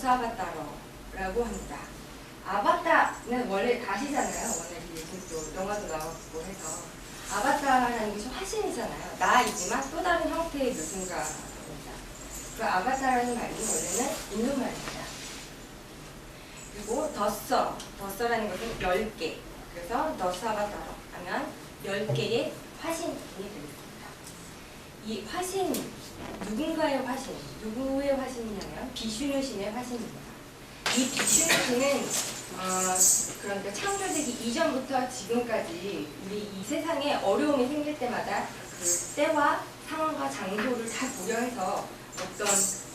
아바타러라고 합니다. 아바타는 원래 가시잖아요. 오늘 요즘 또 영화도 나왔고 해서 아바타라는 것이 화신이잖아요. 나이지만 또 다른 형태의 누군가입니다. 그 아바타라는 말이 원래는 인도 말입니다. 그리고 더서라는 것은 10개. 그래서 더사바타러 하면 10개의 화신이 되겠습니다. 이 화신, 누군가의 화신, 누구의 화신이냐면 비슈누 신의 화신입니다. 이 비슈누 신은 그러니까 창조되기 이전부터 지금까지 우리 이 세상에 어려움이 생길 때마다 그 때와 상황과 장소를 다 고려해서 어떤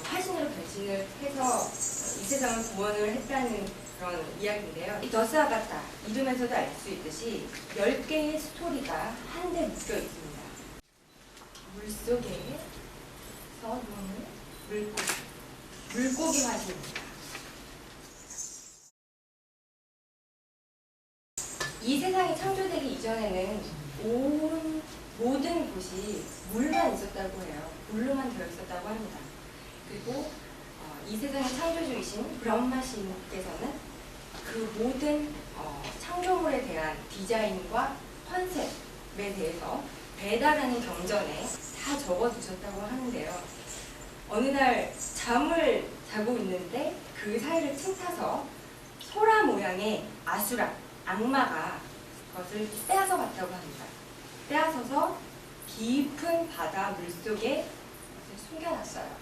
화신으로 변신을 해서 이 세상을 구원을 했다는 그런 이야기인데요. 이 더스아바타 이름에서도 알 수 있듯이 10개의 스토리가 한데 묶여 있습니다. 물속에서 노는 물고기 화신입니다. 이 세상이 창조되기 이전에는 모든 곳이 물만 있었다고 해요. 물로만 되어 있었다고 합니다. 그리고 이 세상의 창조주이신 브라마 신께서는 그 모든 창조물에 대한 디자인과 컨셉에 대해서 베다라는 경전에 다 적어두셨다고 하는데요. 어느 날 잠을 자고 있는데 그 사이를 틈타서 소라 모양의 아수라, 악마가 그것을 빼앗아 갔다고 합니다. 빼앗아서 깊은 바다 물속에 숨겨놨어요.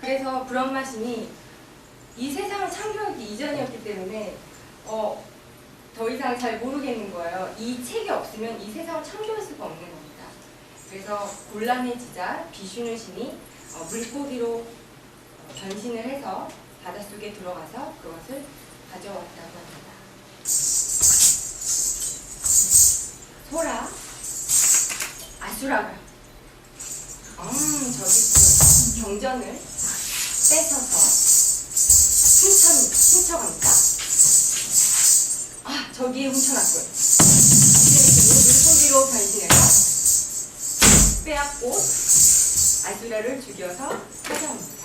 그래서 브라마 신이 이 세상을 창조하기 이전이었기 때문에 더 이상 잘 모르겠는 거예요. 이 책이 없으면 이 세상을 창조할 수가 없는 겁니다. 그래서 곤란해지자 비슈누 신이 물고기로 변신을 해서 바닷속에 들어가서 그것을 가져왔다고 합니다. 소라, 아수라가 저기 경전을 뺏어서 훔쳐갑니다. 저기에 훔쳐놨군. 물고기로 변신해서 빼앗고 아수라를 죽여서 찾아옵니다.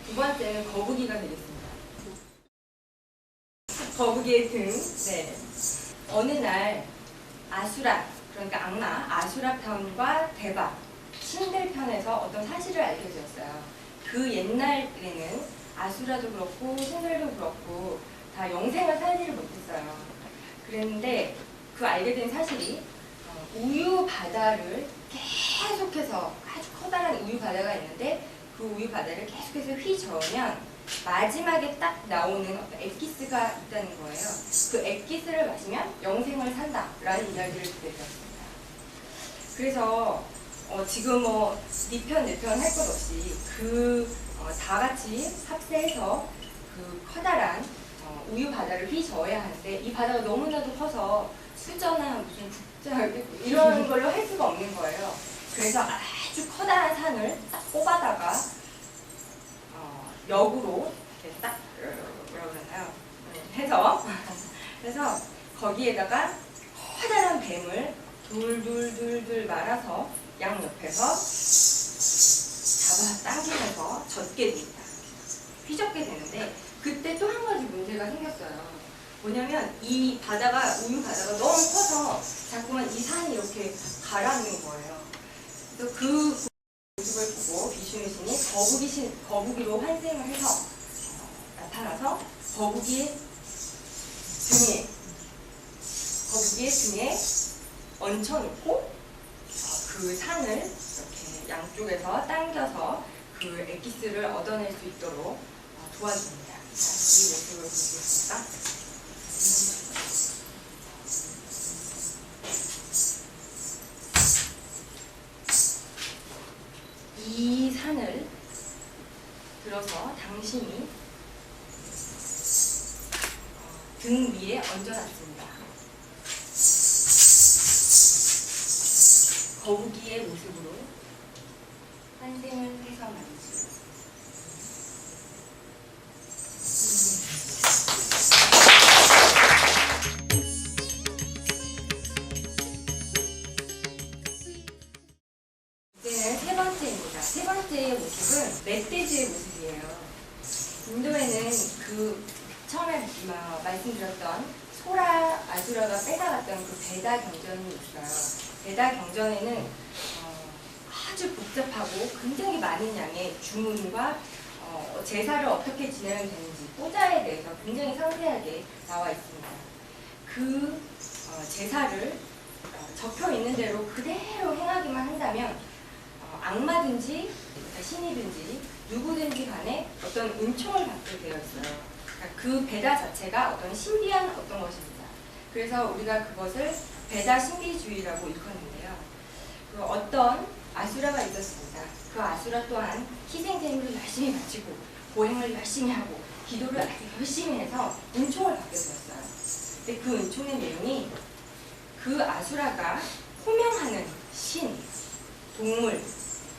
두 번째는 거북이가 되겠습니다. 거북이의 등. 네. 어느 날 아수라, 그러니까 악마 아수라편과 대박 신들편에서 어떤 사실을 알게 되었어요. 그 옛날에는 아수라도 그렇고 신들도 그렇고 다 영생을 살지를 못했어요. 그랬는데 그 알게 된 사실이 우유 바다를 계속해서 아주 커다란 우유 바다가 있는데 그 우유 바다를 계속해서 휘저으면 마지막에 딱 나오는 어떤 엑기스가 있다는 거예요. 그 엑기스를 마시면 영생을 산다라는 이야기를 듣게 되었습니다. 그래서 지금 니편 내편 할 것 없이 다 같이 합세해서 그 커다란 우유 바다를 휘저어야 하는데 이 바다가 너무나도 커서 수저나 무슨 국자 이런 걸로 할 수가 없는 거예요. 그래서 아주 커다란 산을 딱 뽑아다가 역으로 이렇게 딱 뭐라 그러나요? 해서 거기에다가 커다란 뱀을 둘 말아서 양 옆에서 잡아당기면서 젖게 됩니다. 휘젓게 되는데 그때 또 한 가지 문제가 생겼어요. 뭐냐면 이 바다가 우유 바다가 너무 커서 자꾸만 이 산이 이렇게 가라앉는 거예요. 그래서 그 모습을 보고 비슈누 신이 거북이로 환생을 해서 나타나서 거북이의 등에 얹혀놓고 그 산을 이렇게 양쪽에서 당겨서 그 엑기스를 얻어낼 수 있도록 도와줍니다. 이 모습을 보시겠습니까? 이 산을 들어서 당신이 등 위에 얹어놨습니다. 거북이의 모습으로 환생을 해서 말이죠. 세 번째 모습은 멧돼지의 모습이에요. 인도에는 그 처음에 말씀드렸던 소라, 아수라가 뺏어갔던 그 베다 경전이 있어요. 베다 경전에는 아주 복잡하고 굉장히 많은 양의 주문과 제사를 어떻게 진행하면 되는지 포자에 대해서 굉장히 상세하게 나와 있습니다. 그 제사를 적혀 있는 대로 그대로 행하기만 한다면 악마든지 신이든지 누구든지 간에 어떤 은총을 받게 되어 있어요. 그러니까 그 베다 자체가 어떤 신비한 어떤 것입니다. 그래서 우리가 그것을 베다 신비주의라고 일컫는데요. 그 어떤 아수라가 있었습니다. 그 아수라 또한 희생제물을 열심히 바치고 보행을 열심히 하고 기도를 아주 열심히 해서 은총을 받게 되었어요. 근데 그 은총의 내용이 그 아수라가 호명하는 신, 동물,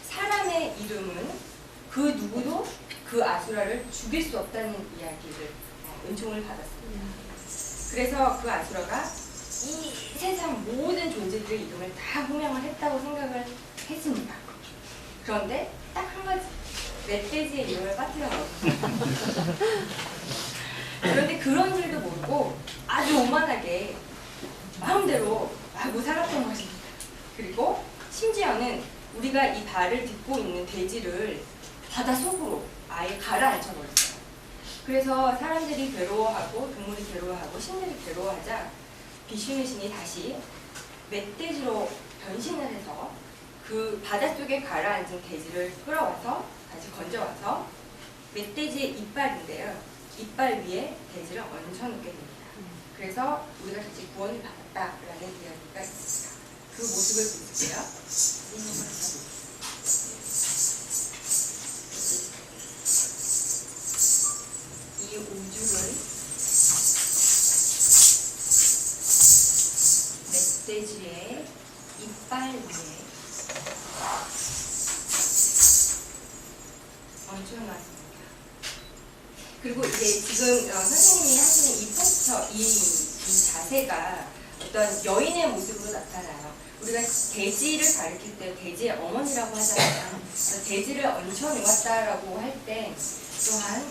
사람의 이름은 그 누구도 그 아수라를 죽일 수 없다는 이야기를 은총을 받았습니다. 그래서 그 아수라가 이 세상 모든 존재들의 이름을 다 호명을 했다고 생각을 했습니다. 그런데 딱 한 가지 멧돼지의 이름을 빠뜨려 넣었어요. 그런데 그런 줄도 모르고 아주 오만하게 마음대로 하고 살았던 것입니다. 그리고 심지어는 우리가 이 발을 딛고 있는 돼지를 바다 속으로 아예 가라앉혀 버렸어요. 그래서 사람들이 괴로워하고 동물이 괴로워하고 신들이 괴로워하자 비슈누 신이 다시 멧돼지로 변신을 해서 그 바닷속에 가라앉은 돼지를 끌어와서 다시 건져와서 멧돼지의 이빨인데요. 이빨 위에 돼지를 얹혀놓게 됩니다. 그래서 우리가 다시 구원을 받았다라는 이야기가 있습니다. 그 모습을 보실게요. 이 오죽을 멧돼지의 이빨 위에 얹혀놨습니다. 그리고 이제 지금 선생님이 하시는 이 포스터, 이 자세가 어떤 여인의 모습으로 나타나요. 우리가 돼지를 가리킬 때 돼지의 어머니라고 하잖아요. 돼지를 얹혀놓았다라고 할 때 또한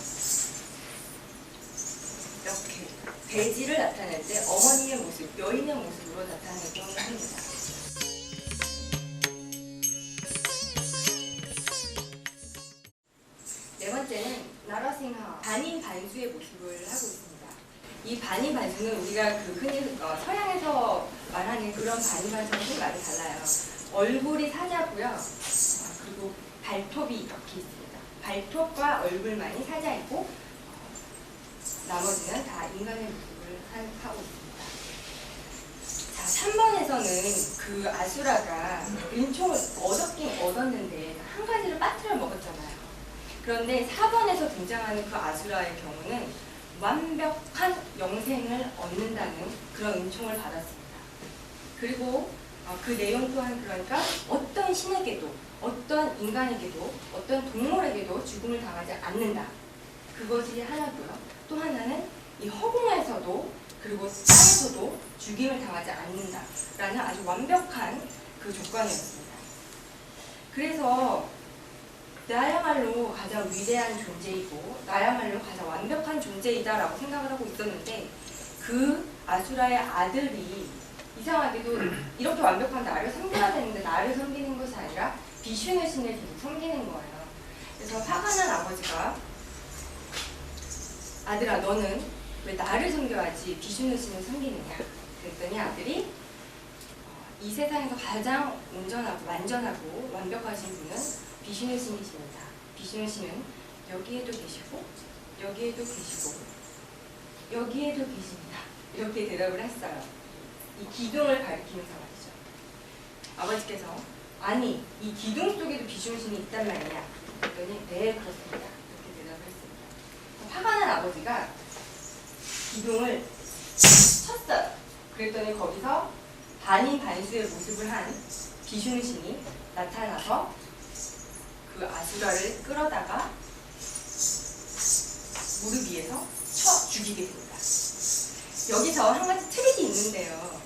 이렇게 돼지를 나타낼 때 어머니의 모습, 여인의 모습으로 나타내곤 합니다. 네 번째는 나라싱하, 반인반수의 모습을 하고 있습니다. 이 반인반수는 우리가 그 흔히 서양에서 말하는 그런 반인반수는 많이 달라요. 얼굴이 사자고요. 그리고 발톱이 이렇게 있습니다. 발톱과 얼굴만이 사자이고 나머지는 다 인간의 모습을 하고 있습니다. 자, 3번에서는 그 아수라가 은총을 얻었긴 얻었는데 한 가지를 빠뜨려 먹었잖아요. 그런데 4번에서 등장하는 그 아수라의 경우는 완벽한 영생을 얻는다는 그런 은총을 받았습니다. 그리고 그 내용 또한 그러니까 어떤 신에게도 어떤 인간에게도 어떤 동물에게도 죽음을 당하지 않는다. 그것이 하나고요. 또 하나는 이 허공에서도 그리고 땅에서도 죽임을 당하지 않는다라는 아주 완벽한 그 조건이었습니다. 그래서 나야말로 가장 위대한 존재이고 나야말로 가장 완벽한 존재이다라고 생각을 하고 있었는데 그 아수라의 아들이 이상하게도 이렇게 완벽한 나를 섬겨야 되는데 나를 섬기는 것이 아니라 비슈누 신을 계속 섬기는 거예요. 그래서 화가 난 아버지가 아들아 너는 왜 나를 섬겨야지 비슈누 신을 섬기느냐 그랬더니 아들이 이 세상에서 가장 온전하고 완전하고 완벽하신 분은 비슈누 신이십니다. 비슈누 신은 여기에도 계시고 여기에도 계시고 여기에도 계십니다. 이렇게 대답을 했어요. 이 기둥을 가리키면서 말이죠. 아버지께서 아니 이 기둥 속에도 비슈누 신이 있단 말이냐 그랬더니 네 그렇습니다. 이렇게 대답을 했습니다. 화가 난 아버지가 기둥을 쳤어요. 그랬더니 거기서 반인 반수의 모습을 한 비슈누 신이 나타나서 그 아수라를 끌어다가 무릎 위에서 쳐 죽이게 됩니다. 여기서 한 가지 트릭이 있는데요.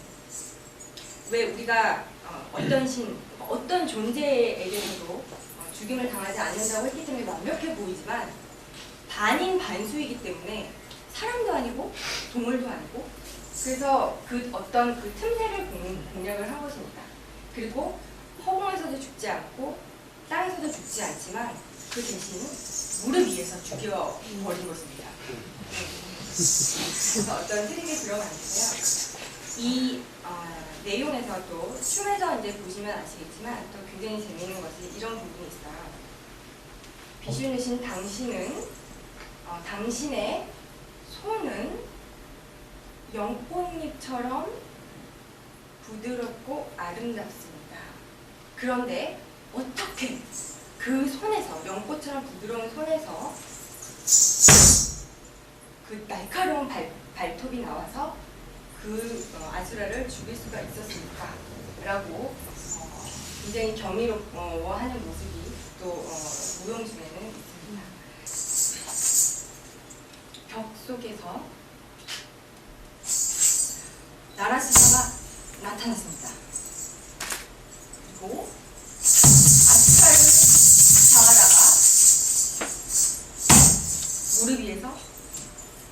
왜 우리가 어떤 신, 어떤 존재에게서도 죽임을 당하지 않는다고 했기 때문에 완벽해 보이지만 반인 반수이기 때문에 사람도 아니고 동물도 아니고 그래서 그 어떤 그 틈새를 공략을 한 것입니다. 그리고 허공에서도 죽지 않고 땅에서도 죽지 않지만 그 대신 무릎 위에서 죽여버린 것입니다. 그래서 어떤 트릭이 들어가는데요. 이 내용에서도 춤에서 이제 보시면 아시겠지만 또 굉장히 재미있는 것이 이런 부분이 있어요. 비슈누신 당신은 당신의 손은 연꽃잎처럼 부드럽고 아름답습니다. 그런데 어떻게 그 손에서 연꽃처럼 부드러운 손에서 그 날카로운 발톱이 나와서 그 아수라를 죽일 수가 있었습니까? 라고 굉장히 경이로워하는 모습이 또 무용 중에는 있습니다. 벽 속에서 나라시다가 나타났습니다. 그리고 아수라를 잡아다가 무릎 위에서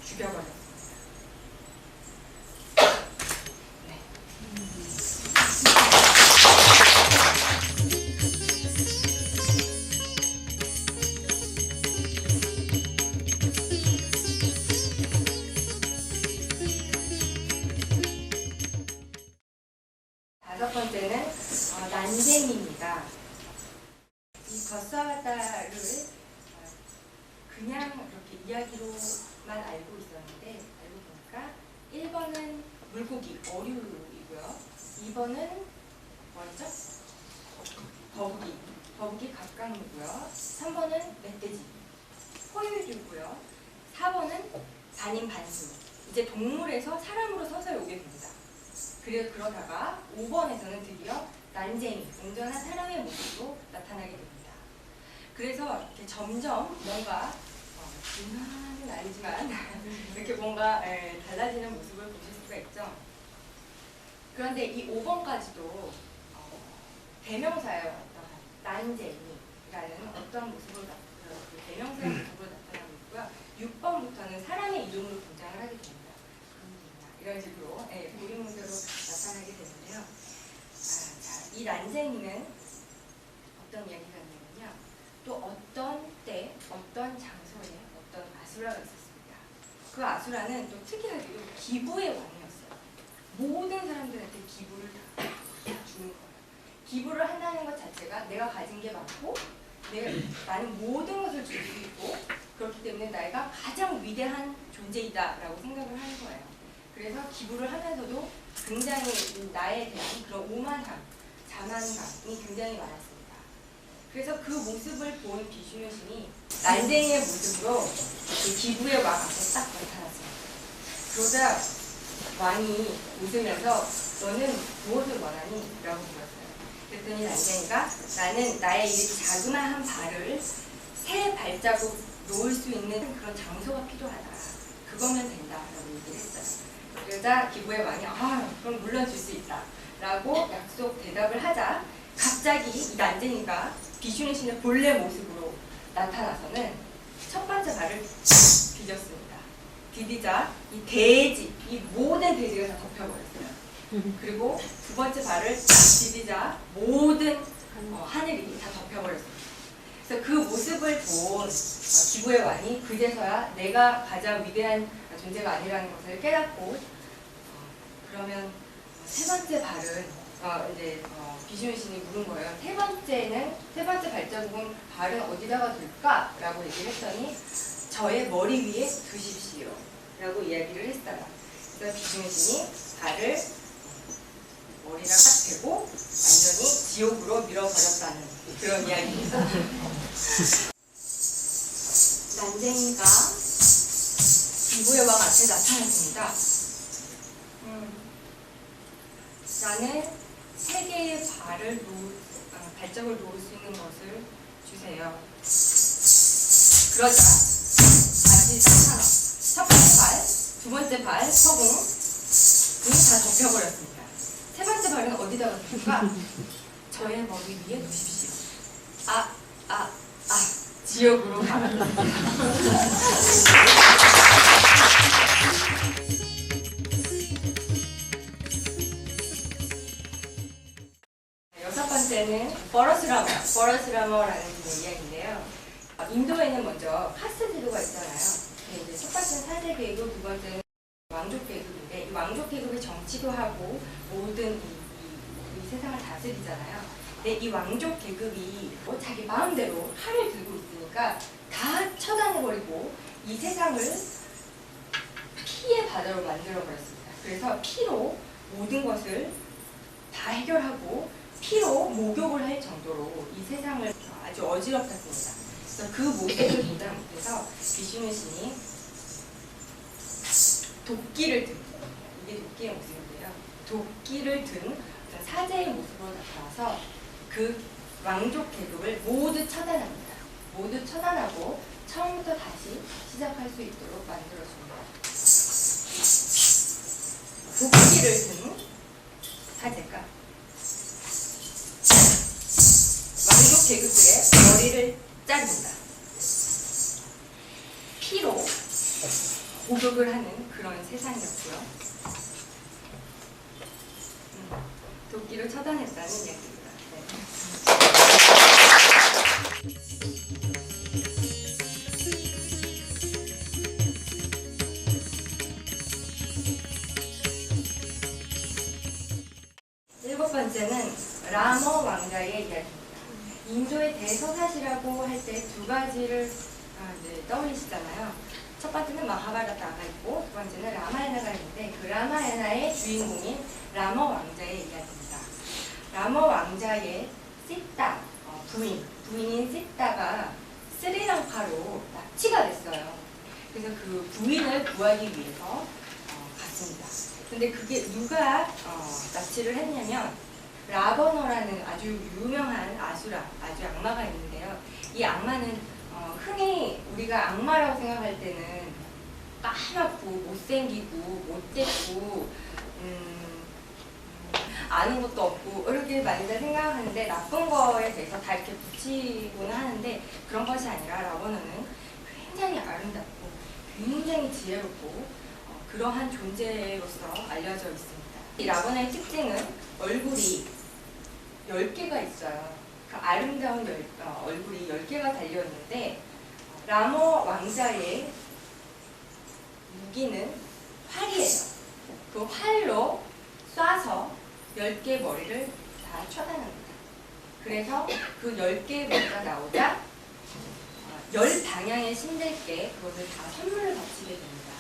죽여버렸습니다. 다섯 번째는 난쟁이입니다. 이 거사다를 그냥 이렇게 이야기로만 알고 있었는데 알고 보니까 1번은 물고기, 어류이고요. 2번은 뭐였죠? 거북이 갑각류고요. 3번은 멧돼지, 포유류고요. 4번은 반인 반수. 이제 동물에서 사람으로 서서히 오게 됩니다. 그러다가 5번에서는 드디어 난쟁이, 온전한 사람의 모습으로 나타나게 됩니다. 그래서 이렇게 점점 뭔가 진화는 아니지만 이렇게 뭔가 달라지는 모습을 보실 수가 있죠. 그런데 이 5번까지도 대명사예요. 난쟁이라는 어떤 모습으로 대명사의 모습으로 나타나고 있고요. 6번부터는 사람의 이름으로 등장을 하게 됩니다. 이런 식으로 고리문제로 나타나게 되는데요. 이 난쟁이는 어떤 이야기가 있냐면요. 또 어떤 때, 어떤 장소에 어떤 아수라가 있었습니다. 그 아수라는 또 특이하게도 기부의 왕이었어요. 모든 사람들한테 기부를 다 주는 거예요. 기부를 한다는 것 자체가 내가 가진 게 많고 나는 모든 것을 줄 수 있고 그렇기 때문에 내가 가장 위대한 존재이다라고 생각을 하는 거예요. 그래서 기부를 하면서도 굉장히 나에 대한 그런 오만함, 자만감이 굉장히 많았습니다. 그래서 그 모습을 본 비슈누 신이 난쟁이의 모습으로 그 기부의 왕 앞에 딱 나타났습니다. 그러자 왕이 웃으면서 너는 무엇을 원하니? 라고 물었어요. 그랬더니 난쟁이가 나는 나의 이 자그마한 발을 새 발자국 놓을 수 있는 그런 장소가 필요하다. 그거면 된다. 라고 얘기를 했어요. 그러자 기부의 왕이 그럼 물론 줄 수 있다 라고 약속 대답을 하자 갑자기 이 난쟁이가 비슈누 신의 본래 모습으로 나타나서는 첫 번째 발을 디뎠습니다. 디디자 이 모든 돼지가 다 덮여버렸어요. 그리고 두 번째 발을 디디자 모든 하늘이 다 덮여버렸습니다. 그래서 그 모습을 본 기부의 왕이 그제서야 내가 가장 위대한 존재가 아니라는 것을 깨닫고 그러면 세 번째 발은 이제 비슈누 신이 물은 거예요. 세 번째 발자국은 발은 어디다가 둘까? 라고 얘기를 했더니 저의 머리 위에 두십시오 라고 이야기를 했어요. 그래서 비슈누 신이 발을 머리랑 딱 대고 완전히 지옥으로 밀어버렸다는 그런 이야기입니다. 난쟁이가 기부의 왕 앞에 나타났습니다. 나는 세 개의 발자국을 놓을 수 있는 것을 주세요. 그러자 다시 나타나. 첫 번째 발, 두 번째 발, 서공 다 덮여버렸습니다. 세 번째 발은 어디다가 둘까? 저의 머리 위에 놓으십시오. 지옥으로 가봤습니다. 여섯 번째는 버러스라머라는 이야기인데요. 인도에는 먼저 카스트 제도가 있잖아요. 이제 첫 번째는 사제 계급, 두 번째는 왕족 계급인데, 이 왕족 계급이 정치도 하고 모든 이 세상을 다스리잖아요. 근데 이 왕족 계급이 자기 마음대로 칼을 들고 있으니까 다 처단해버리고 이 세상을 피의 바다로 만들어버렸습니다. 그래서 피로 모든 것을 다 해결하고 피로 목욕을 할 정도로 이 세상을 아주 어지럽혔습니다. 그래서 그 모습을 보다 못해서 비슈누 신이 도끼를 든, 이게 도끼의 모습인데요. 도끼를 든 사제의 모습으로 나타나서 그 왕족 계급을 모두 처단합니다. 모두 처단하고 처음부터 다시 시작할 수 있도록 만들어줍니다. 도끼를 든 사제가 왕족 계급들의 머리를 자릅니다. 피로 목욕을 하는 그런 세상이었고요. 도끼를 처단했다는 이야기입니다. 일곱 번째는 라머 왕자의 이야기입니다. 인도의 대서사시라고 할 때 두 가지를 떠올리시잖아요. 첫 번째는 마하바라타가 있고 두 번째는 라마야나가 있는데, 그 라마야나의 주인공인 라머 왕자의 이야기입니다. 라머 왕자의 시타 부인인 시타가 스리랑카로 납치가 됐어요. 그래서 그 부인을 구하기 위해서 갔습니다. 근데 그게 누가 납치를 했냐면 라버너라는 아주 유명한 아주 악마가 있는데요. 이 악마는 흔히 우리가 악마라고 생각할 때는 까맣고 못생기고 못됐고 아는 것도 없고 이렇게 많이들 생각하는데, 나쁜 거에 대해서 다 이렇게 붙이고는 하는데 그런 것이 아니라 라버너는 굉장히 아름답고 굉장히 지혜롭고 그러한 존재로서 알려져 있습니다. 이 라버너의 특징은 얼굴이 10개가 있어요. 그 아름다운 얼굴이 10개가 달려있는데, 라머 왕자의 무기는 활이에요. 그 활로 쏴서 10개의 머리를 다 처단합니다. 그래서 그 10개의 머리가 나오자 10방향의 신들께 그것을 다 선물을 바치게 됩니다.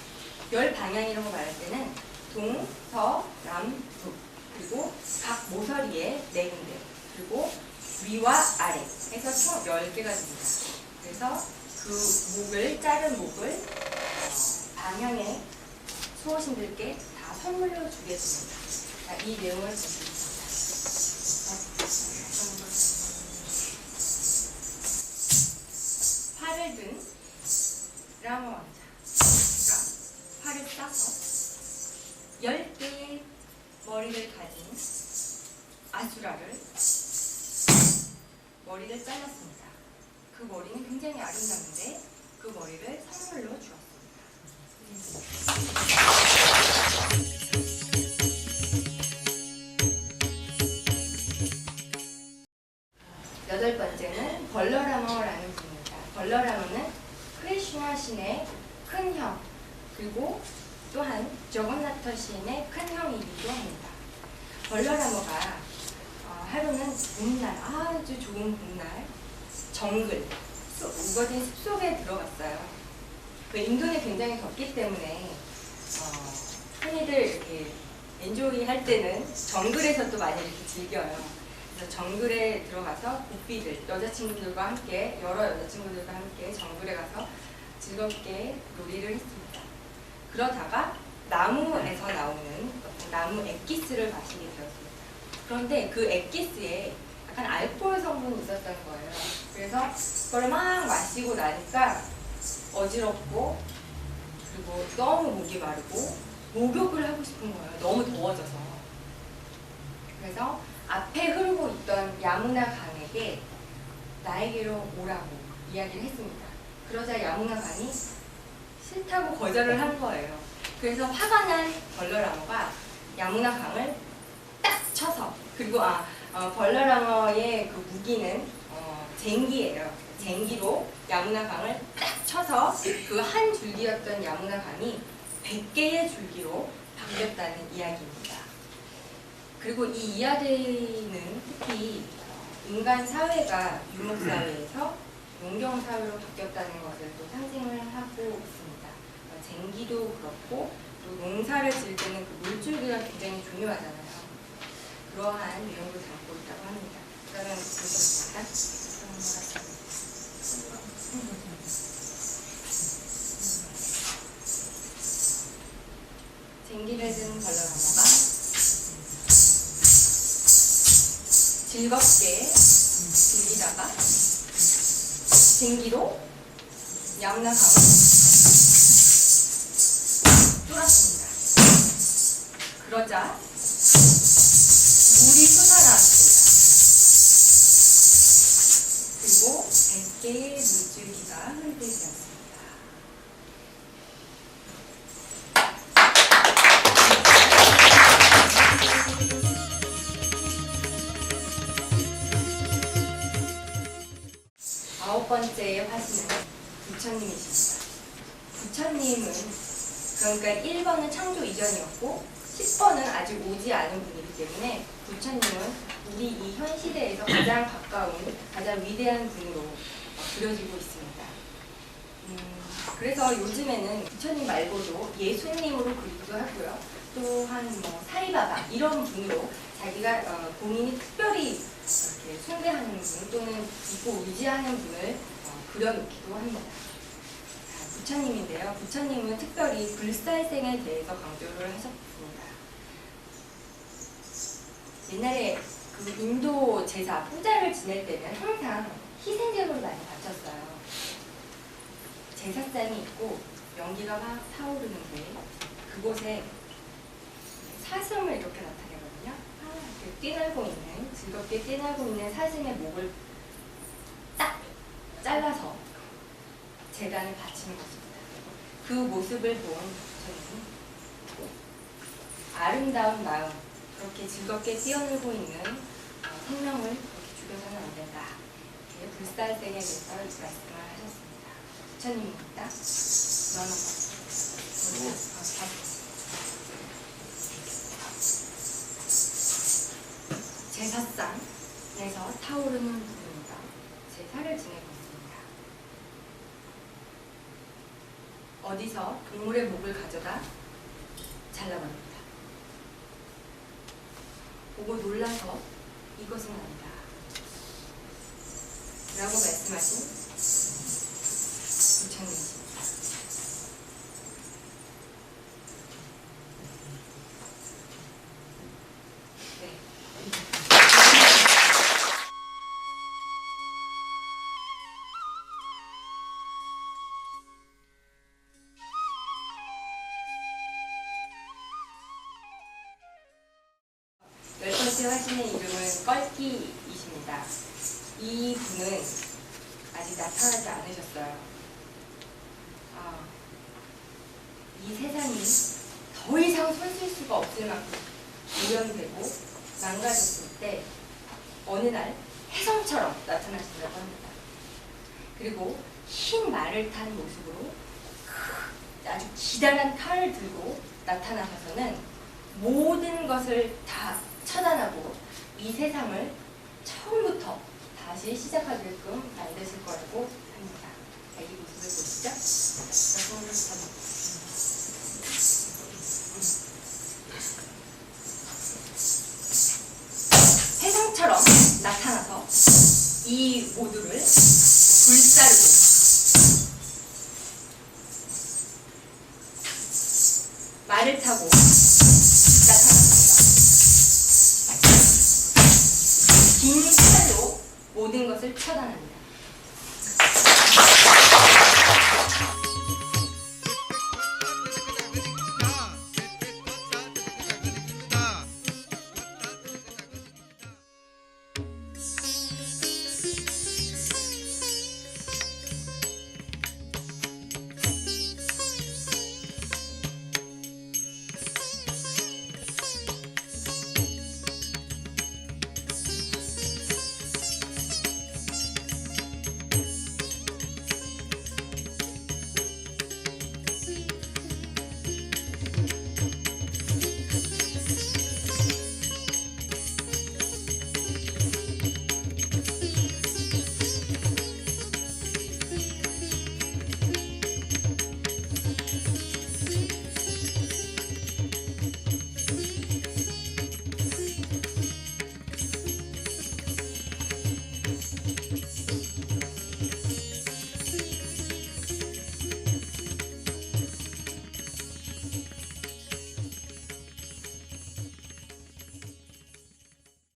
10방향이라고 말할 때는 동, 서, 남, 북, 그리고 각 모서리에 4군데, 그리고 위와 아래 해서 총 10개가 됩니다. 그래서 그 자른 목을 방향의 수호신들께 다 선물로 주게 됩니다. 자, 이 내용을 보겠습니다. 활을 든 라마 왕자가 활을 쏴서 10개의 머리를 가진 아수라를 머리를 잘랐습니다. 그 머리는 굉장히 아름다운데 그 머리를 선물로 주었습니다. 여덟 번째는 벌러라머라는 분입니다. 벌러라머는 크리슈나 신의 큰 형, 그리고 또한 저건나터 신의 큰 형이기도 합니다. 벌러라머가 하루는 봄날, 아주 좋은 봄날, 정글, 우거진 숲속에 들어갔어요. 인도는 굉장히 덥기 때문에 흔히들 이렇게 엔조이 할 때는 정글에서 또 많이 이렇게 즐겨요. 그래서 정글에 들어가서 고삐들, 여자친구들과 함께, 여러 여자친구들과 함께 정글에 가서 즐겁게 놀이를 했습니다. 그러다가 나무에서 나오는 나무 엑기스를 마시게 되었습니다. 그런데 그 엑기스에 약간 알코올 성분이 있었던 거예요. 그래서 그걸 막 마시고 나니까 어지럽고, 그리고 너무 목이 마르고 목욕을 하고 싶은 거예요. 너무 더워져서. 그래서 앞에 흐르고 있던 야무나 강에게 나에게로 오라고 이야기를 했습니다. 그러자 야무나강이 싫다고 거절을 한 거예요. 그래서 화가 난 벌러랑어가 야무나강을 딱 쳐서, 그리고 벌러랑어의 그 무기는 쟁기예요. 쟁기로 야무나강을 딱 쳐서 그 한 줄기였던 야무나강이 100개의 줄기로 바뀌었다는 이야기입니다. 그리고 이 이야기는 특히 인간 사회가 유목사회에서 농경사회로 바뀌었다는 것을 또 상징을 하고 있습니다. 쟁기도 그렇고 또 농사를 지을 때는 그 물줄기가 굉장히 중요하잖아요. 그러한 내용도 담고 있다고 합니다. 그러면 보겠습니다. 쟁기를 든 벌러나무가 즐겁게 들리다가 쟁기로 야무나강을 뚫었습니다. 그러자 물이 쏟아나왔습니다. 그리고 100개의 물줄기가 흐르게 되었습니다. 아홉 번째의 화신은 부처님이십니다. 부처님은 그러니까 1번은 창조 이전이었고 10번은 아직 오지 않은 분이기 때문에 부처님은 우리 이 현 시대에서 가장 가까운, 가장 위대한 분으로 그려지고 있습니다. 그래서 요즘에는 부처님 말고도 예수님으로 그리기도 하고요. 또한 사이바바 이런 분으로 자기가 본인이 특별히 이렇게 숭배하는 분 또는 믿고 의지하는 분을 그려놓기도 합니다. 부처님인데요. 부처님은 특별히 불살생에 대해서 강조를 하셨습니다. 옛날에 그 인도 제사, పూ자를 지낼 때는 항상 희생제물을 많이 바쳤어요. 제사상이 있고 연기가 막 타오르는데 그곳에 사슴을 이렇게 나타내거든요. 이렇게 뛰놀고 있는, 즐겁게 뛰놀고 있는 사슴의 목을 딱 잘라서 제단에 바치는 것입니다. 그 모습을 본 저는 아름다운 마음, 그렇게 즐겁게 뛰어놀고 있는 생명을 그렇게 죽여서는 안 된다. 이렇게 불살생에 대해서 말씀을 하셨습니다. 부처님입니다. 제사상에서 타오르는 부분입니다. 제사를 지내고 있습니다. 어디서 동물의 목을 가져다 잘라버립니다. 보고 놀라서 이것은 아니다 라고 말씀하신 부처님이십니다. 네. 열 번째 화신의 이름은 껄기이십니다. 이 분은 아직 나타나지 않으셨어요. 이 세상이 더 이상 손쓸 수가 없을 만큼 오염되고 망가졌을 때 어느 날 혜성처럼 나타나신다고 합니다. 그리고 흰 말을 탄 모습으로 아주 기다란 칼을 들고 나타나셔서는 모든 것을 다 처단하고 이 세상을 처음부터 다시 시작하게끔 만드실 거라고 합니다. 이 모습을 보시죠. 혜성처럼 나타나서 이 모두를 불사르고 말을 타고 나타났습니다. 긴 칼로 모든 것을 처단합니다.